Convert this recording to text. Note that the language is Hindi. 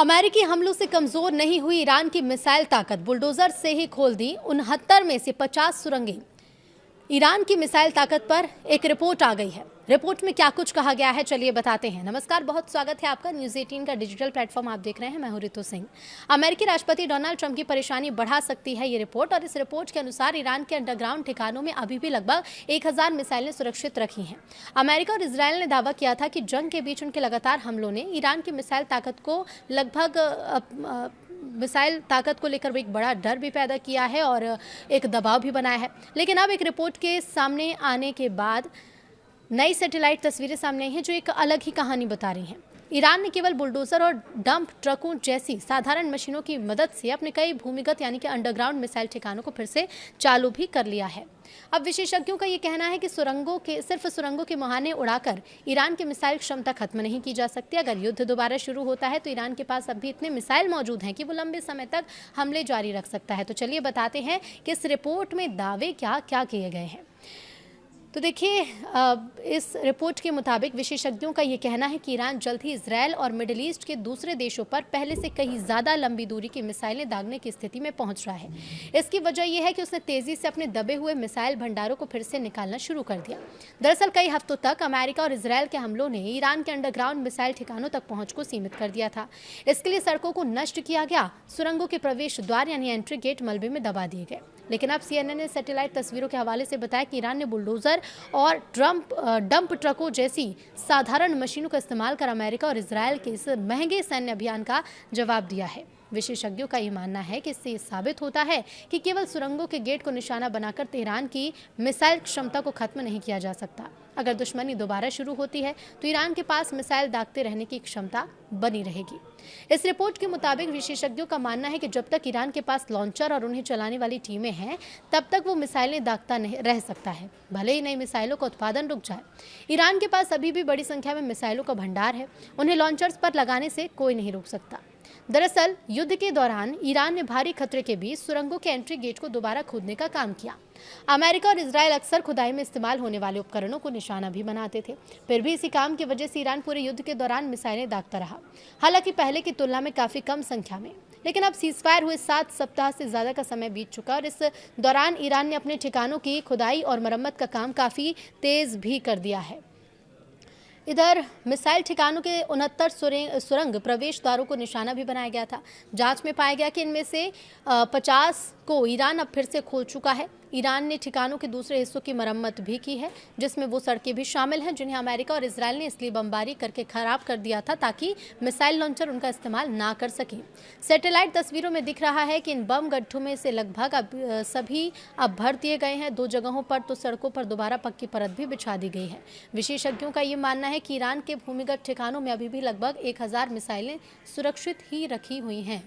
अमेरिकी हमलों से कमजोर नहीं हुई ईरान की मिसाइल ताकत, बुलडोजर से ही खोल दी 69 में से 50 सुरंगें। ईरान की मिसाइल ताकत पर एक रिपोर्ट आ गई है। रिपोर्ट में क्या कुछ कहा गया है, चलिए बताते हैं। नमस्कार, बहुत स्वागत है आपका न्यूज़ 18 का डिजिटल प्लेटफॉर्म आप देख रहे हैं। मैं हूं रितु सिंह। अमेरिकी राष्ट्रपति डोनाल्ड ट्रंप की परेशानी बढ़ा सकती है ये रिपोर्ट, और इस रिपोर्ट के अनुसार ईरान के अंडरग्राउंड ठिकानों में अभी भी लगभग 1000 मिसाइलें सुरक्षित रखी हैं। अमेरिका और इसराइल ने दावा किया था कि जंग के बीच उनके लगातार हमलों ने ईरान की मिसाइल ताकत को लेकर एक बड़ा डर भी पैदा किया है और एक दबाव भी बनाया है। लेकिन अब एक रिपोर्ट के सामने आने के बाद नई सैटेलाइट तस्वीरें सामने आई हैं जो एक अलग ही कहानी बता रही हैं। ईरान ने केवल बुलडोजर और डंप ट्रकों जैसी साधारण मशीनों की मदद से अपने कई भूमिगत यानी कि अंडरग्राउंड मिसाइल ठिकानों को फिर से चालू भी कर लिया है। अब विशेषज्ञों का ये कहना है कि सिर्फ सुरंगों के मुहाने उड़ाकर ईरान की मिसाइल क्षमता खत्म नहीं की जा सकती। अगर युद्ध दोबारा शुरू होता है तो ईरान के पास अब भी इतने मिसाइल मौजूद हैं कि वो लंबे समय तक हमले जारी रख सकता है। तो चलिए बताते हैं कि इस रिपोर्ट में दावे क्या क्या किए गए हैं। तो देखिए, इस रिपोर्ट के मुताबिक विशेषज्ञों का ये कहना है कि ईरान जल्द ही इजरायल और मिडिल ईस्ट के दूसरे देशों पर पहले से कहीं ज़्यादा लंबी दूरी की मिसाइलें दागने की स्थिति में पहुंच रहा है। इसकी वजह यह है कि उसने तेज़ी से अपने दबे हुए मिसाइल भंडारों को फिर से निकालना शुरू कर दिया। दरअसल कई हफ्तों तक अमेरिका और इसराइल के हमलों ने ईरान के अंडरग्राउंड मिसाइल ठिकानों तक पहुँच को सीमित कर दिया था। इसके लिए सड़कों को नष्ट किया गया, सुरंगों के प्रवेश द्वार यानी एंट्री गेट मलबे में दबा दिए गए। लेकिन अब CNN ने सैटेलाइट तस्वीरों के हवाले से बताया कि ईरान ने बुलडोजर और डंप ट्रकों जैसी साधारण मशीनों का इस्तेमाल कर अमेरिका और इसराइल के इस महंगे सैन्य अभियान का जवाब दिया है। विशेषज्ञों का ये मानना है कि इससे साबित होता है कि केवल सुरंगों के गेट को निशाना बनाकर तेहरान की मिसाइल क्षमता को खत्म नहीं किया जा सकता। अगर दुश्मनी दोबारा शुरू होती है तो ईरान के पास मिसाइल दागते रहने की क्षमता बनी रहेगी। इस रिपोर्ट के मुताबिक विशेषज्ञों का मानना है कि जब तक ईरान के पास लॉन्चर और उन्हें चलाने वाली टीमें हैं, तब तक वो मिसाइलें दागता नहीं रह सकता है, भले ही नई मिसाइलों का उत्पादन रुक जाए। ईरान के पास अभी भी बड़ी संख्या में मिसाइलों का भंडार है, उन्हें लॉन्चर्स पर लगाने से कोई नहीं रोक सकता। दरअसल युद्ध के दौरान ईरान ने भारी खतरे के बीच सुरंगों के एंट्री गेट को दोबारा खोदने का काम किया। अमेरिका और इसराइल अक्सर खुदाई में इस्तेमाल होने वाले उपकरणों को निशाना भी बनाते थे। फिर भी इसी काम की वजह से ईरान पूरे युद्ध के दौरान मिसाइलें दागता रहा, हालांकि पहले की तुलना में काफी कम संख्या में। लेकिन अब सीजफायर हुए 7 सप्ताह से ज्यादा का समय बीत चुका और इस दौरान ईरान ने अपने ठिकानों की खुदाई और मरम्मत का काम काफी तेज भी कर दिया है। इधर मिसाइल ठिकानों के 69 सुरंग प्रवेश द्वारों को निशाना भी बनाया गया था। जांच में पाया गया कि इनमें से 50 को ईरान अब फिर से खोल चुका है। ईरान ने ठिकानों के दूसरे हिस्सों की मरम्मत भी की है, जिसमें वो सड़कें भी शामिल हैं जिन्हें अमेरिका और इसराइल ने इसलिए बमबारी करके खराब कर दिया था ताकि मिसाइल लॉन्चर उनका इस्तेमाल ना कर सके। सैटेलाइट तस्वीरों में दिख रहा है कि इन बम गड्ढों में से लगभग सभी अब भर दिए गए हैं। 2 जगहों पर तो सड़कों पर दोबारा पक्की परत भी बिछा दी गई है। विशेषज्ञों का ये मानना है कि ईरान के भूमिगत ठिकानों में अभी भी लगभग 1000 मिसाइलें सुरक्षित ही रखी हुई हैं।